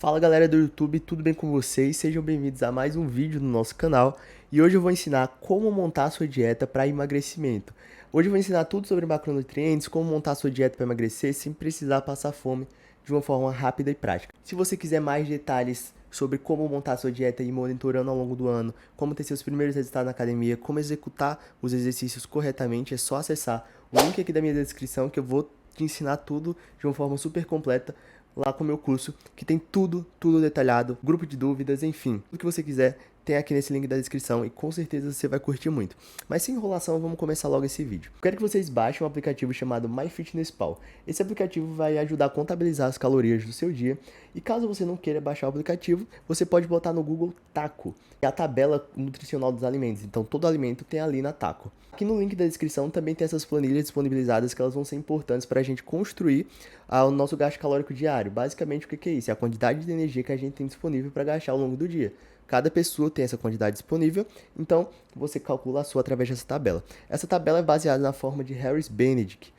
Fala galera do YouTube, tudo bem com vocês? Sejam bem-vindos a mais um vídeo no nosso canal e hoje eu vou ensinar como montar a sua dieta para emagrecimento. Hoje eu vou ensinar tudo sobre macronutrientes, como montar a sua dieta para emagrecer sem precisar passar fome de uma forma rápida e prática. Se você quiser mais detalhes sobre como montar a sua dieta e ir monitorando ao longo do ano, como ter seus primeiros resultados na academia, como executar os exercícios corretamente, é só acessar o link aqui da minha descrição que eu vou te ensinar tudo de uma forma super completa lá com o meu curso, que tem tudo detalhado, grupo de dúvidas, enfim, tudo que você quiser tem aqui nesse link da descrição e com certeza você vai curtir muito. Mas sem enrolação, vamos começar logo esse vídeo. Eu quero que vocês baixem um aplicativo chamado MyFitnessPal. Esse aplicativo vai ajudar a contabilizar as calorias do seu dia e caso você não queira baixar o aplicativo, você pode botar no Google Taco, que é a tabela nutricional dos alimentos. Então todo alimento tem ali na Taco. Aqui no link da descrição também tem essas planilhas disponibilizadas que elas vão ser importantes para a gente construir o nosso gasto calórico diário. Basicamente, o que é isso? É a quantidade de energia que a gente tem disponível para gastar ao longo do dia. Cada pessoa tem essa quantidade disponível, então você calcula a sua através dessa tabela. Essa tabela é baseada na forma de Harris-Benedict.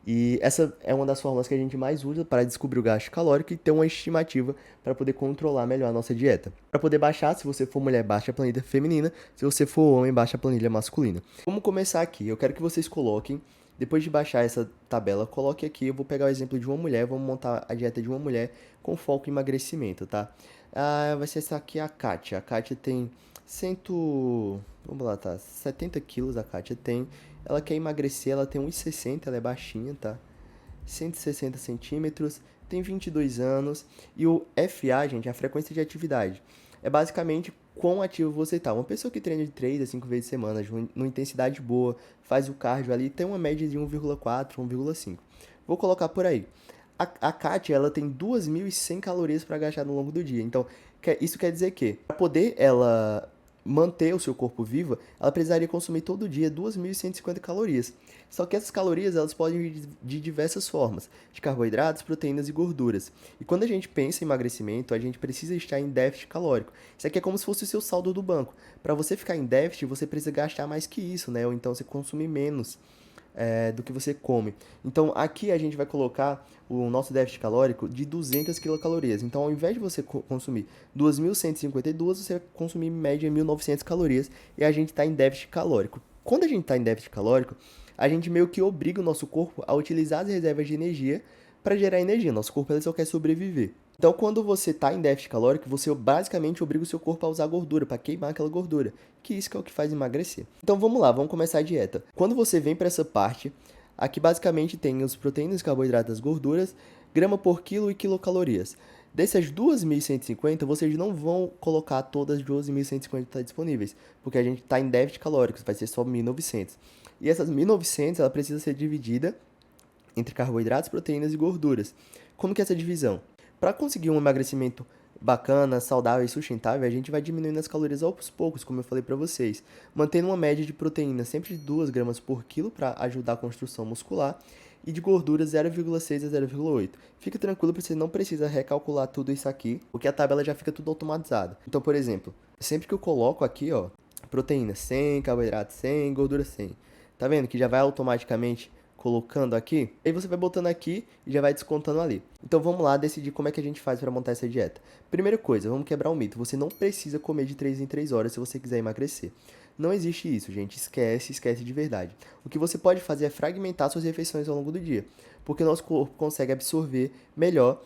E essa é uma das formas que a gente mais usa para descobrir o gasto calórico e ter uma estimativa para poder controlar melhor a nossa dieta. Para poder baixar, se você for mulher, baixa a planilha feminina, se você for homem, baixa a planilha masculina. Vamos começar aqui. Eu quero que vocês coloquem, depois de baixar essa tabela, coloque aqui, eu vou pegar o exemplo de uma mulher, vamos montar a dieta de uma mulher com foco em emagrecimento, tá? Vai ser essa aqui a Kátia. A Kátia tem 100, vamos lá, tá? 70 quilos a Kátia tem. Ela quer emagrecer, ela tem 1,60, ela é baixinha, tá? 160 centímetros, tem 22 anos. E o FA, gente, é a frequência de atividade. É basicamente quão ativo você tá. Uma pessoa que treina de 3 a 5 vezes por semana, numa intensidade boa, faz o cardio ali, tem uma média de 1,4, 1,5. Vou colocar por aí. A Kátia, ela tem 2.100 calorias para gastar no longo do dia. Então, isso quer dizer que, para poder ela manter o seu corpo vivo, ela precisaria consumir todo dia 2.150 calorias. Só que essas calorias, elas podem vir de diversas formas, de carboidratos, proteínas e gorduras. E quando a gente pensa em emagrecimento, a gente precisa estar em déficit calórico. Isso aqui é como se fosse o seu saldo do banco. Para você ficar em déficit, você precisa gastar mais que isso, né? Ou então você consumir menos do que você come. Então aqui a gente vai colocar o nosso déficit calórico de 200 quilocalorias. Então ao invés de você consumir 2.152, você vai consumir em média 1.900 calorias e a gente está em déficit calórico. Quando a gente está em déficit calórico, a gente meio que obriga o nosso corpo a utilizar as reservas de energia para gerar energia. Nosso corpo ele só quer sobreviver. Então, quando você está em déficit calórico, você basicamente obriga o seu corpo a usar gordura, para queimar aquela gordura, que isso que é o que faz emagrecer. Então, vamos lá, vamos começar a dieta. Quando você vem para essa parte, aqui basicamente tem as proteínas, carboidratos, as gorduras, grama por quilo e quilocalorias. Dessas 2.150, vocês não vão colocar todas as 2.150 disponíveis, porque a gente está em déficit calórico, vai ser só 1.900. E essas 1.900, ela precisa ser dividida entre carboidratos, proteínas e gorduras. Como que é essa divisão? Para conseguir um emagrecimento bacana, saudável e sustentável, a gente vai diminuindo as calorias aos poucos, como eu falei para vocês, mantendo uma média de proteína sempre de 2 gramas por quilo para ajudar a construção muscular e de gordura 0,6 a 0,8. Fica tranquilo, porque você não precisa recalcular tudo isso aqui, porque a tabela já fica tudo automatizado. Então, por exemplo, sempre que eu coloco aqui, ó, proteína 100, carboidrato 100, gordura 100, tá vendo que já vai automaticamente colocando aqui, aí você vai botando aqui e já vai descontando ali. Então vamos lá decidir como é que a gente faz para montar essa dieta. Primeira coisa, vamos quebrar um mito. Você não precisa comer de 3 em 3 horas se você quiser emagrecer. Não existe isso, gente. Esquece de verdade. O que você pode fazer é fragmentar suas refeições ao longo do dia, porque o nosso corpo consegue absorver melhor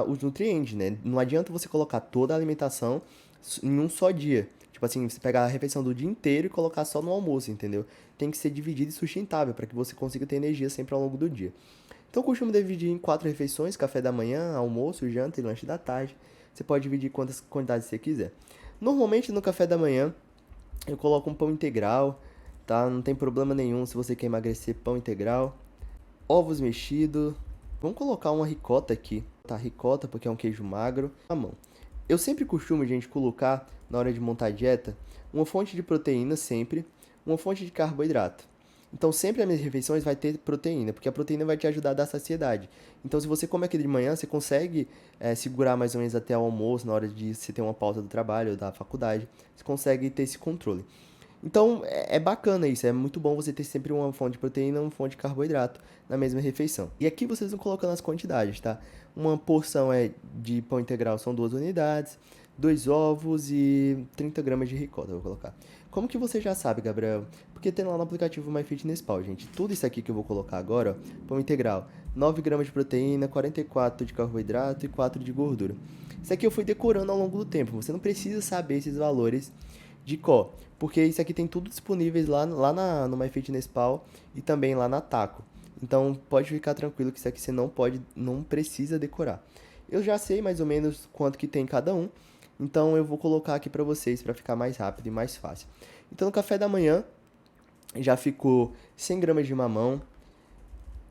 os nutrientes, né? Não adianta você colocar toda a alimentação em um só dia. Tipo assim, você pegar a refeição do dia inteiro e colocar só no almoço, entendeu? Tem que ser dividido e sustentável para que você consiga ter energia sempre ao longo do dia. Então, eu costumo dividir em 4 refeições: café da manhã, almoço, janta e lanche da tarde. Você pode dividir quantas quantidades você quiser. Normalmente, no café da manhã, eu coloco um pão integral, tá? Não tem problema nenhum se você quer emagrecer, pão integral. Ovos mexidos. Vamos colocar uma ricota aqui, tá? Ricota, porque é um queijo magro. Na mão. Eu sempre costumo, gente, colocar, na hora de montar a dieta, uma fonte de proteína sempre, uma fonte de carboidrato. Então, sempre as minhas refeições vai ter proteína, porque a proteína vai te ajudar a dar saciedade. Então, se você come aqui de manhã, você consegue segurar mais ou menos até o almoço, na hora de você ter uma pausa do trabalho ou da faculdade. Você consegue ter esse controle. Então é bacana isso, é muito bom você ter sempre uma fonte de proteína e uma fonte de carboidrato na mesma refeição. E aqui vocês vão colocando as quantidades, tá? Uma porção de pão integral são 2 unidades, 2 ovos e 30 gramas de ricota, eu vou colocar. Como que você já sabe, Gabriel? Porque tem lá no aplicativo MyFitnessPal, gente. Tudo isso aqui que eu vou colocar agora, ó, pão integral, 9 gramas de proteína, 44 de carboidrato e 4 de gordura. Isso aqui eu fui decorando ao longo do tempo. Você não precisa saber esses valores de cor, porque isso aqui tem tudo disponíveis no MyFitnessPal e também lá na Taco. Então pode ficar tranquilo que isso aqui você não precisa decorar. Eu já sei mais ou menos quanto que tem cada um, então eu vou colocar aqui para vocês para ficar mais rápido e mais fácil. Então no café da manhã já ficou 100 gramas de mamão,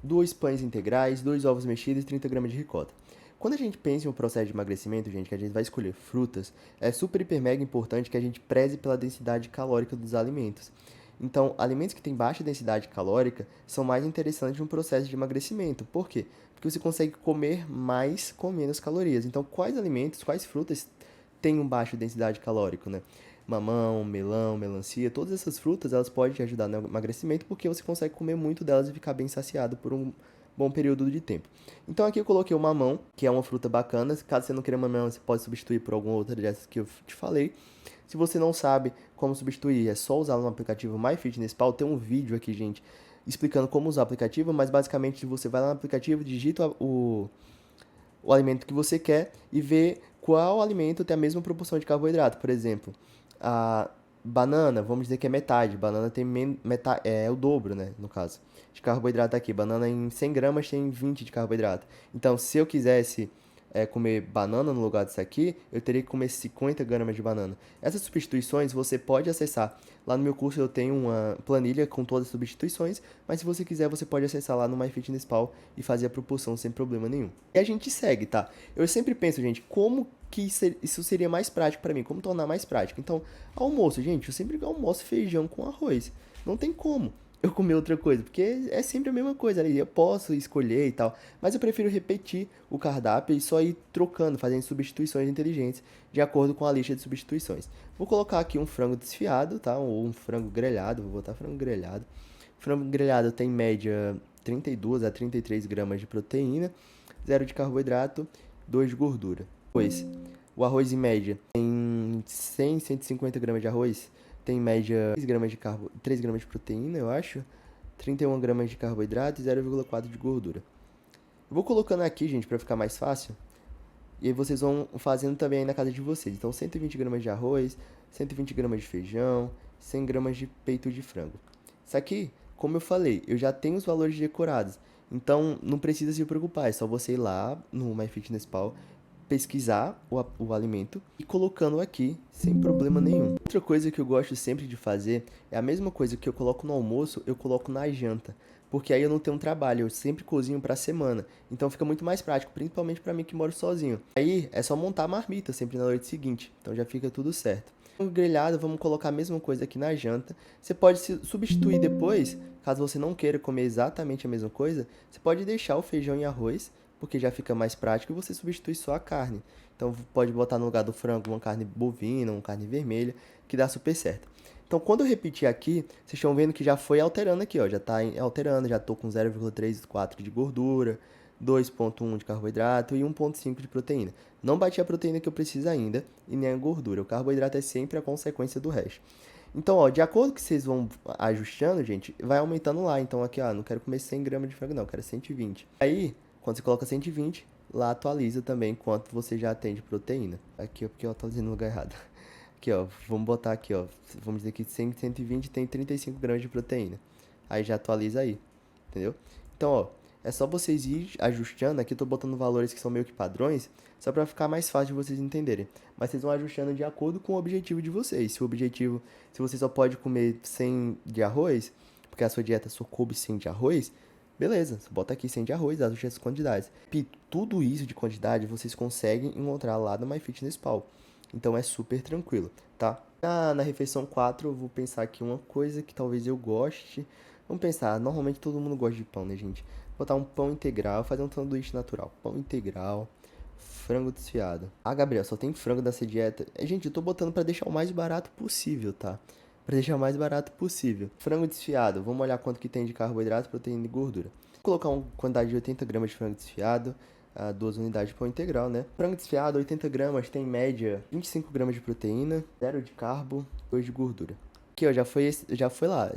2 pães integrais, 2 ovos mexidos e 30 gramas de ricota. Quando a gente pensa em um processo de emagrecimento, gente, que a gente vai escolher frutas, é super, hiper, mega importante que a gente preze pela densidade calórica dos alimentos. Então, alimentos que têm baixa densidade calórica são mais interessantes no processo de emagrecimento. Por quê? Porque você consegue comer mais com menos calorias. Então, quais alimentos, quais frutas têm um baixo densidade calórica, né? Mamão, melão, melancia, todas essas frutas, elas podem te ajudar no emagrecimento porque você consegue comer muito delas e ficar bem saciado por um bom período de tempo. Então aqui eu coloquei o mamão, que é uma fruta bacana. Caso você não queira mamão, você pode substituir por alguma outra dessas que eu te falei. Se você não sabe como substituir, é só usar no aplicativo MyFitnessPal. Tem um vídeo aqui, gente, explicando como usar o aplicativo, mas basicamente você vai lá no aplicativo, digita o alimento que você quer e vê qual alimento tem a mesma proporção de carboidrato. Por exemplo, a banana, vamos dizer que é metade. Banana tem metade, é o dobro, né, no caso, de carboidrato aqui. Banana em 100 gramas tem 20 de carboidrato. Então, se eu quisesse comer banana no lugar disso aqui, eu teria que comer 50 gramas de banana. Essas substituições você pode acessar. Lá no meu curso eu tenho uma planilha com todas as substituições, mas se você quiser você pode acessar lá no MyFitnessPal e fazer a proporção sem problema nenhum. E a gente segue, tá? Eu sempre penso, gente, como que isso seria mais prático para mim, como tornar mais prático. Então, almoço, gente, eu sempre almoço feijão com arroz. Não tem como eu comer outra coisa, porque é sempre a mesma coisa ali. Eu posso escolher e tal, mas eu prefiro repetir o cardápio e só ir trocando, fazendo substituições inteligentes de acordo com a lista de substituições. Vou colocar aqui um frango desfiado, tá? Ou um frango grelhado, vou botar frango grelhado. Frango grelhado tem em média 32 a 33 gramas de proteína, 0 de carboidrato, 2 de gordura. Depois, o arroz em média tem 100, 150 gramas de arroz, tem em média 3 gramas de proteína, eu acho, 31 gramas de carboidrato e 0,4 de gordura. Eu vou colocando aqui, gente, para ficar mais fácil. E aí vocês vão fazendo também aí na casa de vocês. Então, 120 gramas de arroz, 120 gramas de feijão, 100 gramas de peito de frango. Isso aqui, como eu falei, eu já tenho os valores decorados. Então, não precisa se preocupar. É só você ir lá no MyFitnessPal, pesquisar o alimento e colocando aqui sem problema nenhum. Outra coisa que eu gosto sempre de fazer é a mesma coisa que eu coloco no almoço, eu coloco na janta. Porque aí eu não tenho um trabalho, eu sempre cozinho pra semana. Então fica muito mais prático, principalmente pra mim que moro sozinho. Aí é só montar a marmita sempre na noite seguinte. Então já fica tudo certo. O grelhado, vamos colocar a mesma coisa aqui na janta. Você pode se substituir depois, caso você não queira comer exatamente a mesma coisa, você pode deixar o feijão e arroz, porque já fica mais prático e você substitui só a carne. Então pode botar no lugar do frango uma carne bovina, uma carne vermelha, que dá super certo. Então, quando eu repetir aqui, vocês estão vendo que já foi alterando aqui, ó. Já tá alterando, já tô com 0,34 de gordura, 2,1 de carboidrato e 1,5 de proteína. Não bati a proteína que eu preciso ainda e nem a gordura. O carboidrato é sempre a consequência do resto. Então, ó, de acordo com que vocês vão ajustando, gente, vai aumentando lá. Então, aqui, ó, não quero comer 100 gramas de frango, não, quero 120. Aí, quando você coloca 120, lá atualiza também quanto você já tem de proteína. Aqui, ó, porque eu atualizei no lugar errado. Aqui, ó, vamos botar aqui, ó, vamos dizer que 100, 120 tem 35 gramas de proteína. Aí já atualiza aí, entendeu? Então, ó, é só vocês ir ajustando. Aqui eu tô botando valores que são meio que padrões, só pra ficar mais fácil de vocês entenderem. Mas vocês vão ajustando de acordo com o objetivo de vocês. Se você só pode comer 100 de arroz, porque a sua dieta só coube 100 de arroz, beleza, você bota aqui 100 de arroz, ajuste as quantidades. E tudo isso de quantidade vocês conseguem encontrar lá no MyFitnessPal. Então é super tranquilo, tá? Na refeição 4 eu vou pensar aqui uma coisa que talvez eu goste. Vamos pensar, normalmente todo mundo gosta de pão, né, gente? Botar um pão integral, fazer um sanduíche natural. Pão integral, frango desfiado. Ah, Gabriel, só tem frango nessa dieta. Gente, eu tô botando pra deixar o mais barato possível, tá? para deixar o mais barato possível. Frango desfiado, vamos olhar quanto que tem de carboidrato, proteína e gordura. Vou colocar uma quantidade de 80 gramas de frango desfiado, 2 unidades de pão integral, né? Frango desfiado, 80 gramas, tem em média 25 gramas de proteína, 0 de carbo, 2 de gordura. Aqui, ó, já foi lá.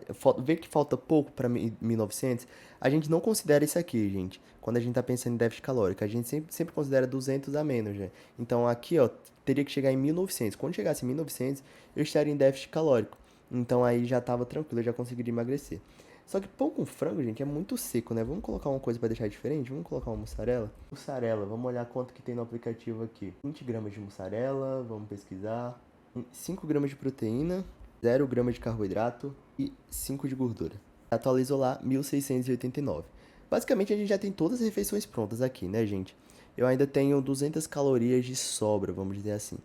Vê que falta pouco para 1900. A gente não considera isso aqui, gente. Quando a gente tá pensando em déficit calórico, a gente sempre considera 200 a menos, né? Então aqui, ó, teria que chegar em 1900. Quando chegasse em 1900, eu estaria em déficit calórico. Então aí já tava tranquilo, eu já conseguiria emagrecer. Só que pão com frango, gente, é muito seco, né? Vamos colocar uma coisa para deixar diferente? Vamos colocar uma mussarela? Mussarela, vamos olhar quanto que tem no aplicativo aqui. 20 gramas de mussarela, vamos pesquisar. 5 gramas de proteína, 0 gramas de carboidrato e 5 de gordura. Atualizou lá, 1689. Basicamente a gente já tem todas as refeições prontas aqui, né, gente? Eu ainda tenho 200 calorias de sobra, vamos dizer assim.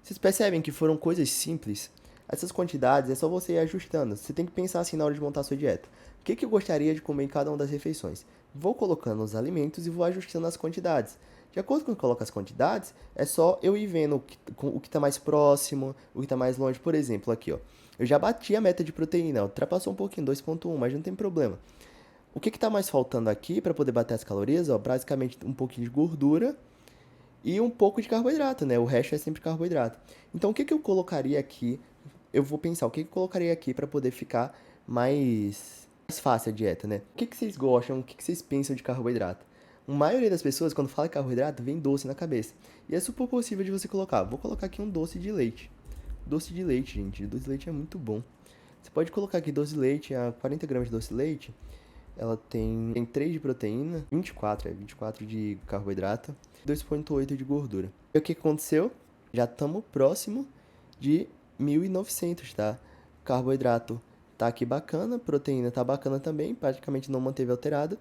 Vocês percebem que foram coisas simples? Essas quantidades é só você ir ajustando. Você tem que pensar assim na hora de montar a sua dieta. O que eu gostaria de comer em cada uma das refeições? Vou colocando os alimentos e vou ajustando as quantidades. De acordo com o que eu coloco as quantidades, é só eu ir vendo o que está mais próximo, o que está mais longe. Por exemplo, aqui, ó. Eu já bati a meta de proteína, ultrapassou um pouquinho, 2,1, mas não tem problema. O que está mais faltando aqui para poder bater as calorias? Ó, basicamente um pouquinho de gordura e um pouco de carboidrato, né? O resto é sempre carboidrato. Então, o que eu colocaria aqui? Eu vou pensar, o que eu colocaria aqui para poder ficar mais fácil a dieta, né? O que vocês gostam? O que vocês pensam de carboidrato? A maioria das pessoas, quando fala carboidrato, vem doce na cabeça. E é super possível de você colocar. Vou colocar aqui um doce de leite. Doce de leite, gente. Doce de leite é muito bom. Você pode colocar aqui doce de leite, 40 gramas de doce de leite. Ela tem 3 de proteína, 24 de carboidrato, 2,8 de gordura. E o que aconteceu? Já estamos próximo de 1900, tá? Carboidrato tá aqui bacana, proteína tá bacana também, praticamente não manteve alterada.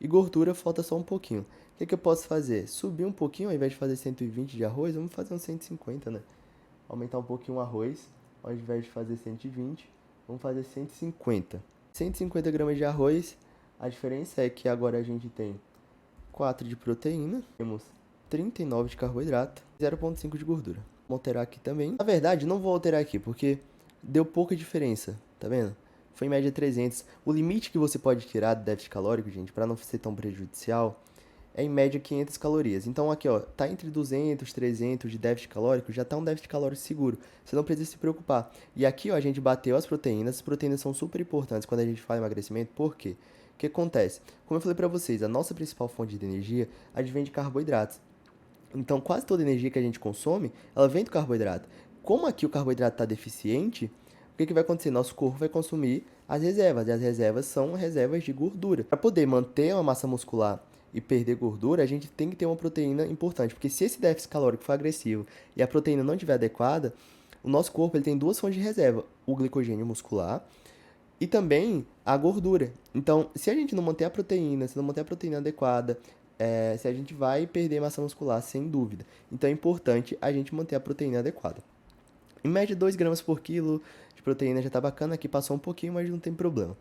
E gordura falta só um pouquinho. O que eu posso fazer? Subir um pouquinho, ao invés de fazer 120 de arroz, vamos fazer uns 150, né? Aumentar um pouquinho o arroz, ao invés de fazer 120, vamos fazer 150. 150 gramas de arroz. A diferença é que agora a gente tem 4 de proteína, temos 39 de carboidrato, 0,5 de gordura. Vou alterar aqui também. Na verdade, não vou alterar aqui, porque deu pouca diferença, tá vendo? Foi em média 300. O limite que você pode tirar do déficit calórico, gente, para não ser tão prejudicial, é em média 500 calorias. Então aqui, ó, tá entre 200, 300 de déficit calórico, já tá um déficit calórico seguro. Você não precisa se preocupar. E aqui, ó, a gente bateu as proteínas. As proteínas são super importantes quando a gente fala em emagrecimento. Por quê? O que acontece? Como eu falei pra vocês, a nossa principal fonte de energia advém de carboidratos. Então, quase toda a energia que a gente consome, ela vem do carboidrato. Como aqui o carboidrato está deficiente, o que vai acontecer? Nosso corpo vai consumir as reservas, e as reservas são reservas de gordura. Para poder manter uma massa muscular e perder gordura, a gente tem que ter uma proteína importante, porque se esse déficit calórico for agressivo e a proteína não estiver adequada, o nosso corpo ele tem duas fontes de reserva, o glicogênio muscular e também a gordura. Então, se a gente não manter a proteína, se não manter a proteína adequada, se a gente vai perder massa muscular, sem dúvida. Então, é importante a gente manter a proteína adequada. Em média, 2 gramas por quilo de proteína já tá bacana. Aqui passou um pouquinho, mas não tem problema.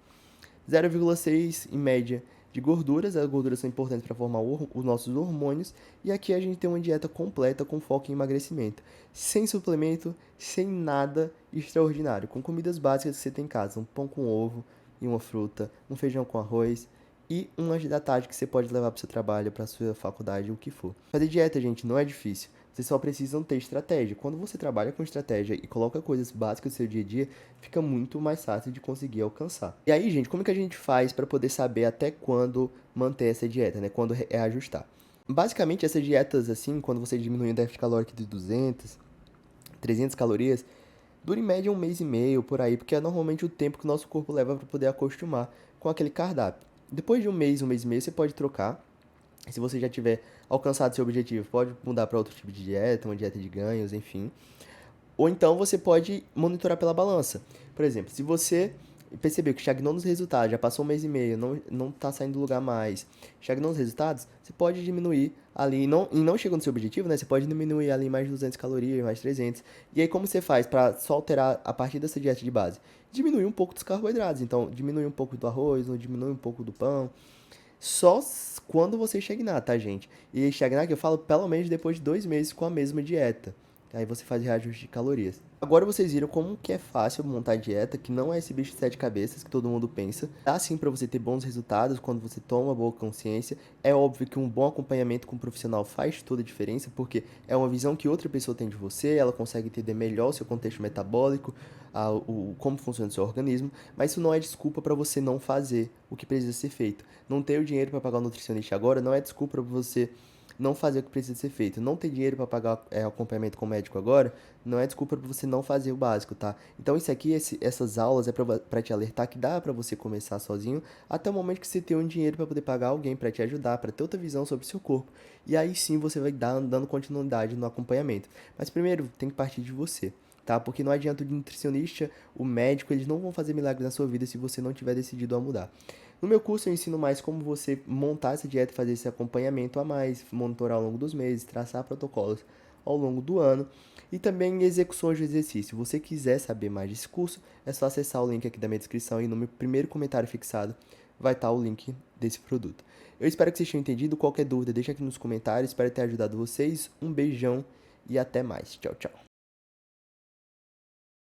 0,6 em média de gorduras. As gorduras são importantes para formar os nossos hormônios. E aqui a gente tem uma dieta completa com foco em emagrecimento. Sem suplemento, sem nada extraordinário. Com comidas básicas que você tem em casa. Um pão com ovo e uma fruta. Um feijão com arroz. E um lanche da tarde que você pode levar para o seu trabalho, para a sua faculdade, o que for. Fazer dieta, gente, não é difícil. Vocês só precisam ter estratégia. Quando você trabalha com estratégia e coloca coisas básicas do seu dia a dia, fica muito mais fácil de conseguir alcançar. E aí, gente, como que a gente faz para poder saber até quando manter essa dieta, né? Quando é ajustar? Basicamente, essas dietas, assim, quando você diminui o déficit calórico de 200, 300 calorias, dura em média um mês e meio, por aí, porque é normalmente o tempo que o nosso corpo leva para poder acostumar com aquele cardápio. Depois de um mês e meio, você pode trocar. Se você já tiver alcançado seu objetivo, pode mudar para outro tipo de dieta, uma dieta de ganhos, enfim. Ou então você pode monitorar pela balança. Por exemplo, se você percebeu que estagnou nos resultados, já passou um mês e meio, não tá saindo do lugar mais, estagnou nos resultados, você pode diminuir ali, e não chegou no seu objetivo, né? Você pode diminuir ali mais 200 calorias, mais 300. E aí como você faz para só alterar a partir dessa dieta de base? Diminuir um pouco dos carboidratos. Então, diminui um pouco do arroz, ou diminui um pouco do pão. Só quando você estagnar, tá, gente? E estagnar que eu falo pelo menos depois de 2 meses com a mesma dieta. Aí você faz reajuste de calorias. Agora vocês viram como que é fácil montar dieta, que não é esse bicho de sete cabeças que todo mundo pensa. Dá sim para você ter bons resultados quando você toma boa consciência. É óbvio que um bom acompanhamento com um profissional faz toda a diferença, porque é uma visão que outra pessoa tem de você, ela consegue entender melhor o seu contexto metabólico, como funciona o seu organismo, mas isso não é desculpa para você não fazer o que precisa ser feito. Não ter o dinheiro para pagar o nutricionista agora não é desculpa para você não fazer o que precisa ser feito. Não ter dinheiro para pagar acompanhamento com o médico agora não é desculpa para você não fazer o básico, tá? Então isso aqui, essas aulas é para te alertar que dá para você começar sozinho até o momento que você tem um dinheiro para poder pagar alguém para te ajudar, para ter outra visão sobre o seu corpo. E aí sim você vai dando continuidade no acompanhamento. Mas primeiro tem que partir de você. Tá? Porque não adianta o nutricionista, o médico, eles não vão fazer milagres na sua vida se você não tiver decidido a mudar. No meu curso eu ensino mais como você montar essa dieta, fazer esse acompanhamento a mais, monitorar ao longo dos meses, traçar protocolos ao longo do ano e também execuções de exercício. Se você quiser saber mais desse curso, é só acessar o link aqui da minha descrição e no meu primeiro comentário fixado vai estar o link desse produto. Eu espero que vocês tenham entendido. Qualquer dúvida, deixa aqui nos comentários. Espero ter ajudado vocês. Um beijão e até mais. Tchau, tchau.